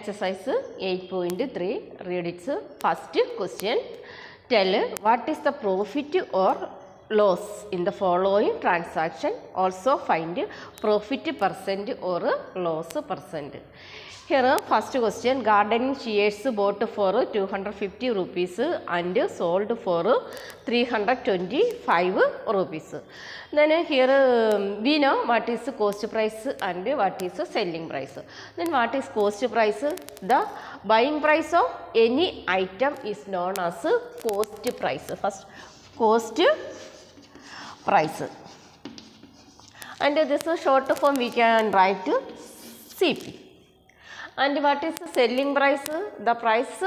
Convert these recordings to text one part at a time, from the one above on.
Exercise 8.3, read its first question. Tell what is the profit or loss in the following transaction. Also find profit percent or loss percent. Here first question, gardening shears bought for 250 rupees and sold for 325 rupees. Then here we know what is cost price and what is selling price. Then what is cost price? The buying price of any item is known as cost price. First cost price. And this is short form we can write CP. And what is the selling price? The price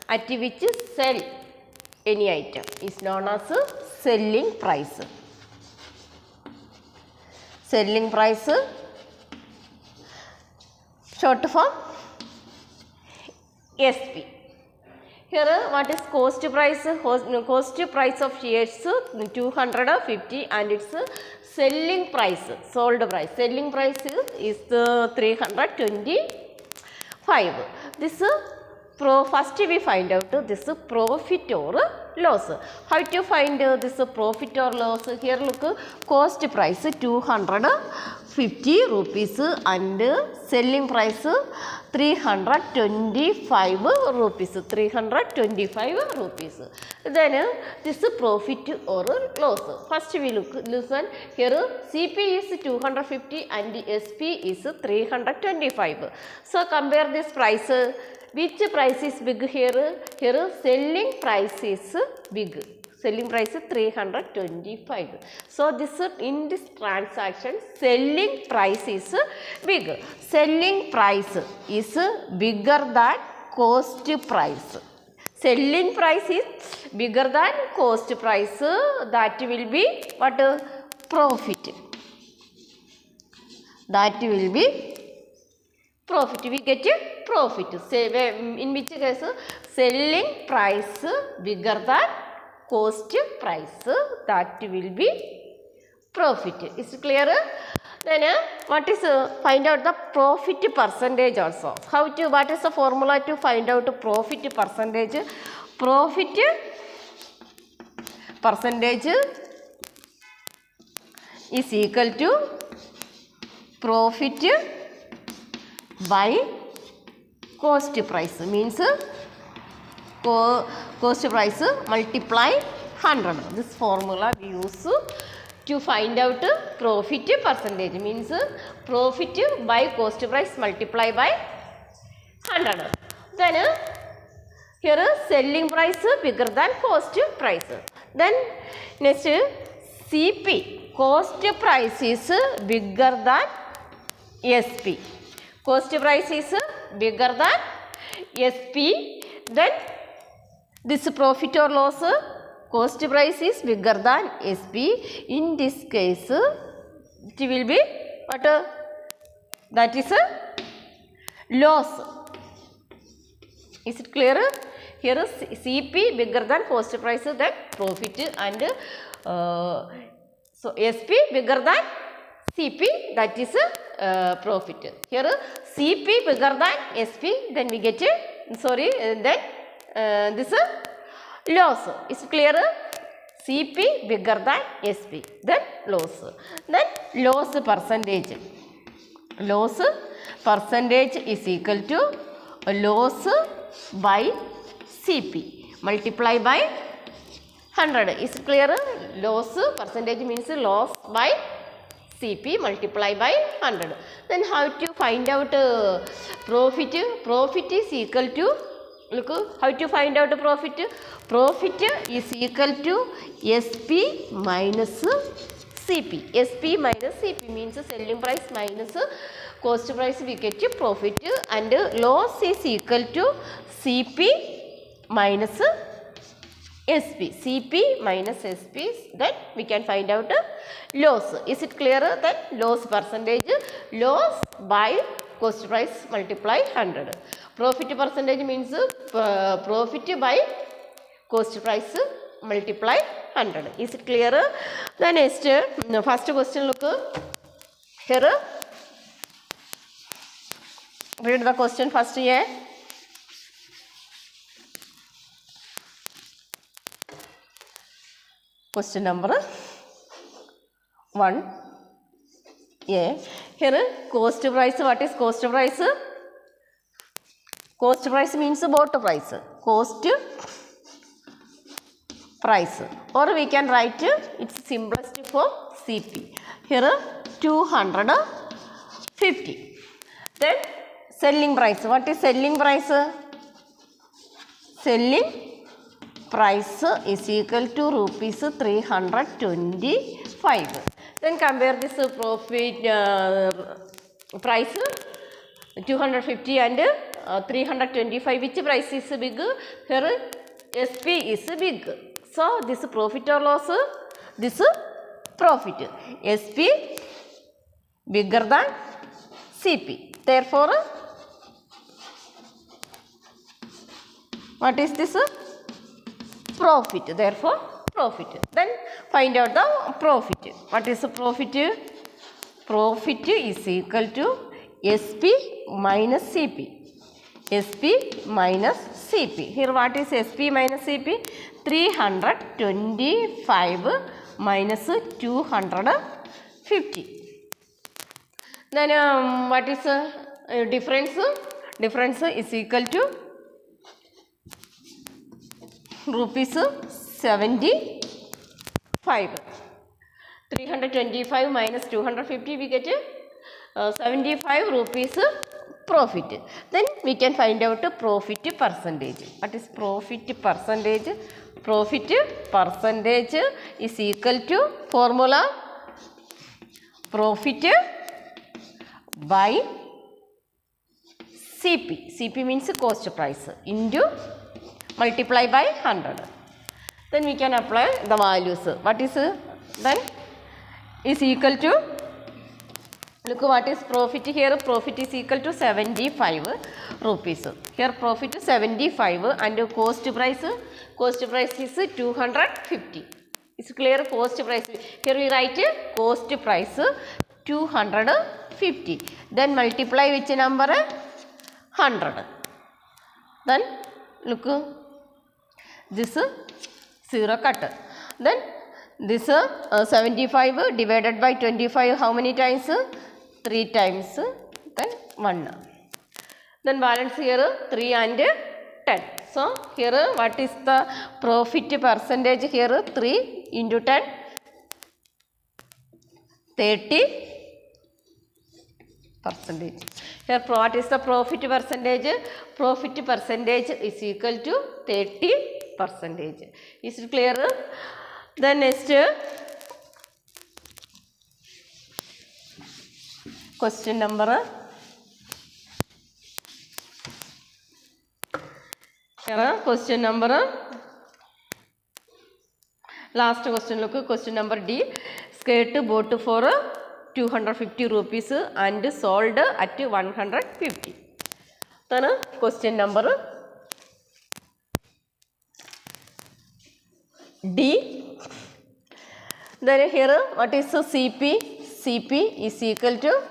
at which sell any item is known as selling price. Selling price, short form SP. Here what is cost price? Cost price of shears 250 and its selling price, sold price. Selling price is 325. This first we find out this profit or loss. How to find this profit or loss? Here look, cost price 250 rupees and selling price 325 rupees. 325 rupees. Then this profit or loss. First we listen here, CP is 250 and SP is 325. So compare this price. Which price is big here? Here selling price is big. Selling price is 325. So this in this transaction selling price is big. Selling price is bigger than cost price. Selling price is bigger than cost price. That will be what? Profit. That will be profit. We get profit. In which case selling price bigger than cost price, that will be profit. Is it clear? Then what is find out the profit percentage also. How to, what is the formula to find out profit percentage? Profit percentage is equal to profit by cost price, means cost price multiply 100. This formula we use to find out profit percentage, means profit by cost price multiply by 100. Then here selling price bigger than cost price. Then next CP, cost price is bigger than SP. Cost price is bigger than SP. Then this profit or loss, cost price is bigger than SP. In this case, it will be what? That is a loss. Is it clear? Here CP bigger than cost price, that profit, and so SP bigger than CP, that is profit. Here CP bigger than SP, then we get then this loss. Is clear? CP bigger than SP, then loss. Then loss percentage. Loss percentage is equal to loss by CP multiply by 100. Is clear? Loss percentage means loss by CP multiply by 100. Then how to find out profit? Profit is equal to, look, how to find out profit? Profit is equal to SP minus CP. SP minus CP means selling price minus cost price, we get profit, and loss is equal to CP minus SP. CP minus SP, then we can find out loss. Is it clear? That loss percentage, loss by cost price multiply 100. Profit percentage means profit by cost price multiply 100. Is it clear? The next, first question look here. Read the question first here. Question number 1. A. Here cost price. What is cost price? Cost price means bought price. Cost price. Or we can write its simplest form CP. Here 250. Then selling price. What is selling price? Selling price is equal to rupees 325. Then compare this profit price 250 and 325. Which price is big? Here SP is big. So this profit or loss? This profit. SP bigger than CP. Therefore, what is this? Profit. Therefore, profit. Then find out the profit. What is the profit? Profit is equal to SP minus CP. SP minus CP. Here what is SP minus CP? 325 minus 250. Then what is difference? Difference is equal to rupees 75. 325 minus 250 we get 75 rupees profit. Then we can find out profit percentage. What is profit percentage? Profit percentage is equal to formula profit by CP. CP means cost price into multiply by 100. Then we can apply the values. What is then is equal to, look what is profit here. Profit is equal to 75 rupees. Here profit 75 and cost price is 250. It's clear. Cost price. Here we write cost price 250. Then multiply which number? 100. Then look, this 0 cut. Then this 75 divided by 25 how many times? 3 times. Then 1. Then balance here 3 and 10. So here what is the profit percentage here? 3 into 10, 30%. Here what is the profit percentage? Profit percentage is equal to 30%. Is it clear? Then next question number. Here question number. Last question look. Question number D. Skirt bought for 250 rupees and sold at 150. Then question number D. Then here what is CP? CP is equal to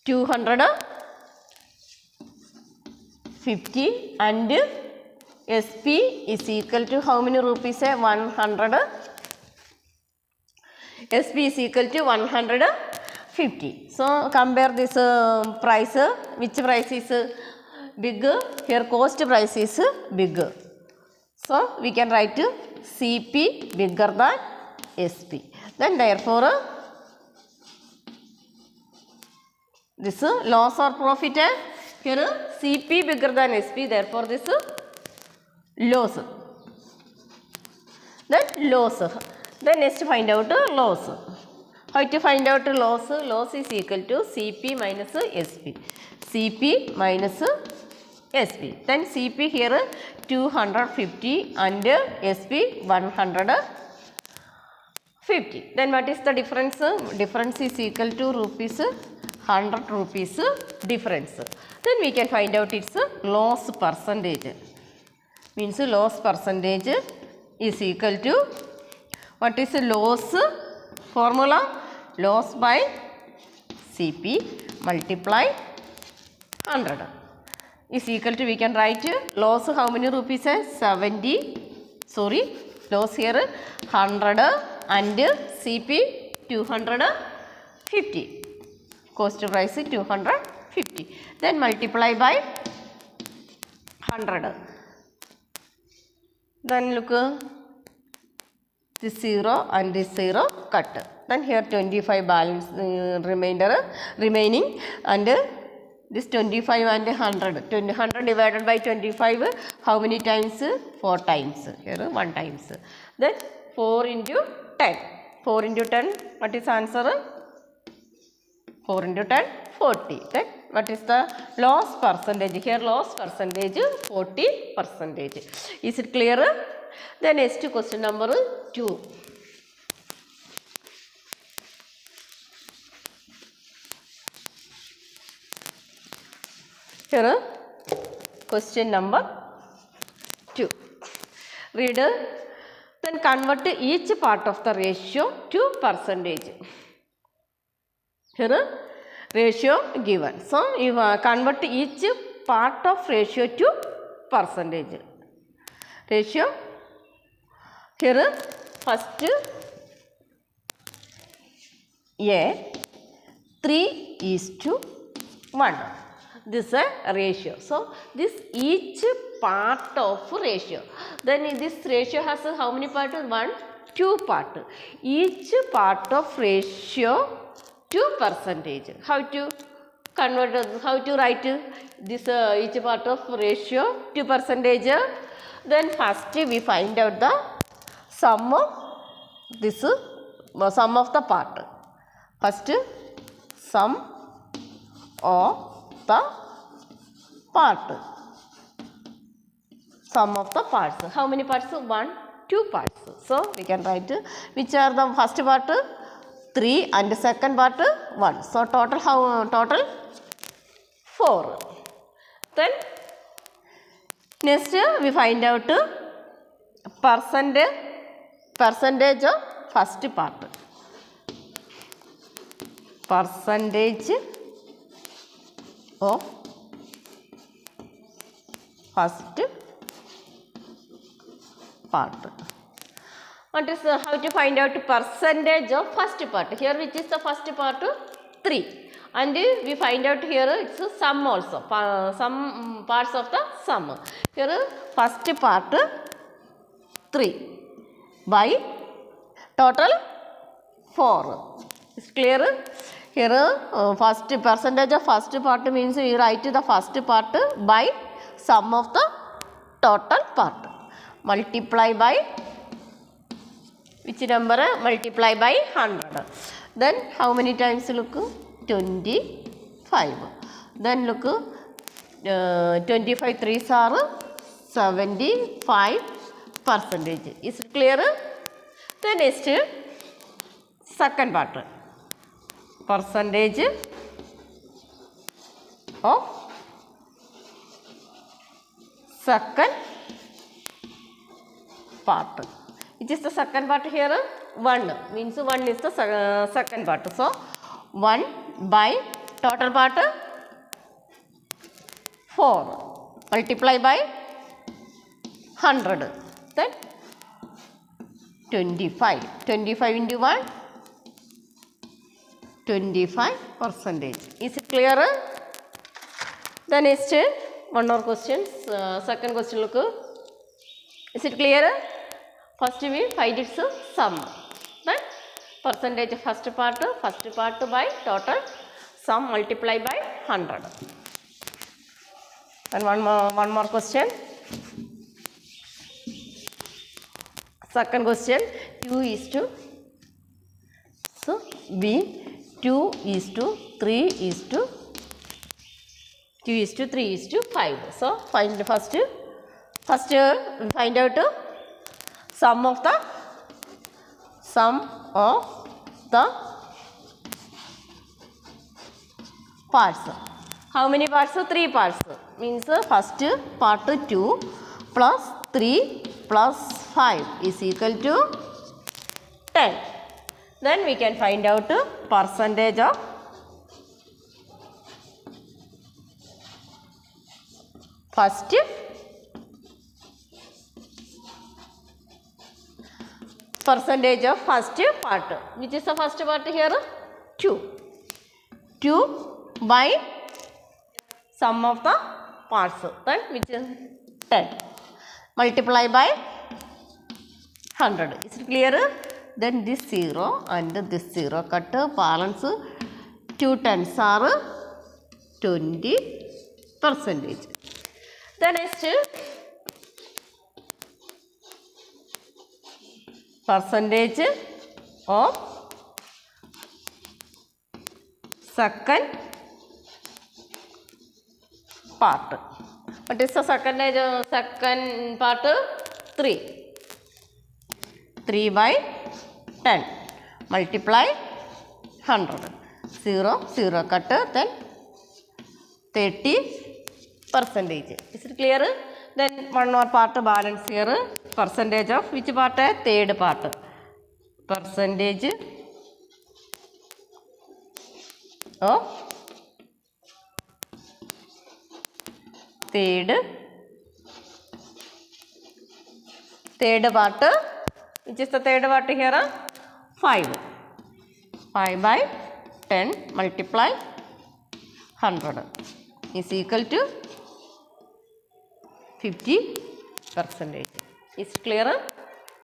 250 and SP is equal to how many rupees? 100. SP is equal to 150. So compare this price. Which price is big? Here cost price is big. So we can write CP bigger than SP. Then therefore this loss or profit. Here CP bigger than SP. Therefore this loss. Then loss. Then next find out loss. How to find out loss? Loss is equal to CP minus SP. CP minus SP. Then CP here 250 and SP 150. Then what is the difference? Difference is equal to rupees 100 rupees difference. Then we can find out its loss percentage. Means loss percentage is equal to, what is loss formula? Loss by CP multiply 100 is equal to, we can write loss how many rupees? 70, sorry, loss here 100 and CP 250. Cost price 250. Then multiply by 100. Then look, this 0 and this 0 cut. Then here 25 balance remaining, and this 25 and 100. 100 divided by 25, how many times? 4 times. Here 1 times. Then 4 into 10. 4 into 10, what is answer? 4 into 10, 40. Then what is the loss percentage? Here loss percentage 40%. Is it clear? The next question number 2. Here question number 2. Read. Then convert each part of the ratio to percentage. Here ratio given. So you convert each part of ratio to percentage. Ratio here first A 3:1. This is a ratio. So this each part of ratio. Then this ratio has how many parts? 1, 2 parts. Each part of ratio to percentage. How to convert? How to write this each part of ratio to percentage? Then first we find out the sum of this sum of the part. First sum of the part. Sum of the parts. How many parts? 1, 2 parts. So we can write which are the first part 3 and the second part 1. So total how? Total 4. Then next we find out percentage of first part. Percentage of first part. What is how to find out percentage of first part? Here which is the first part? 3. And we find out here it's a sum also. Some parts of the sum. Here first part 3 by total 4. Is clear? Here first percentage of first part means we write the first part by sum of the total part. Multiply by which number? Multiply by 100. Then how many times? Look, 25. Then look, 25 3s are 75%. Is it clear? The next second part. Percentage of second part. Which is the second part here? 1. Means 1 is the second part. So 1 by total part 4. Multiply by 100. Then 25. 25 into 1. 25%. Is it clear? The next one more question. Second question look. Is it clear? First we find its sum. Then percentage first part by total sum multiply by 100. And one more question. Second question 2:3 is to 5. So find first find out sum of the parts. How many parts? 3 parts. Means first part 2 plus 3 plus 5 is equal to 10. Then we can find out percentage of first percentage of first part. Which is the first part here? 2. 2 by sum of the parts. Then which is 10. Multiply by 100. Is it clear? Then this 0 and this 0 cut. Balance 2 tens are 20%. The next percentage of second part. What is the second part? 3. 3 by 10. Multiply 100. 0, 0 cut, then 30%. Is it clear? Then one more part balance here. Percentage of which part? Third part. Percentage of third part. Which is the third part here? 5. 5 by 10 multiply 100 is equal to 50%. Is it clear?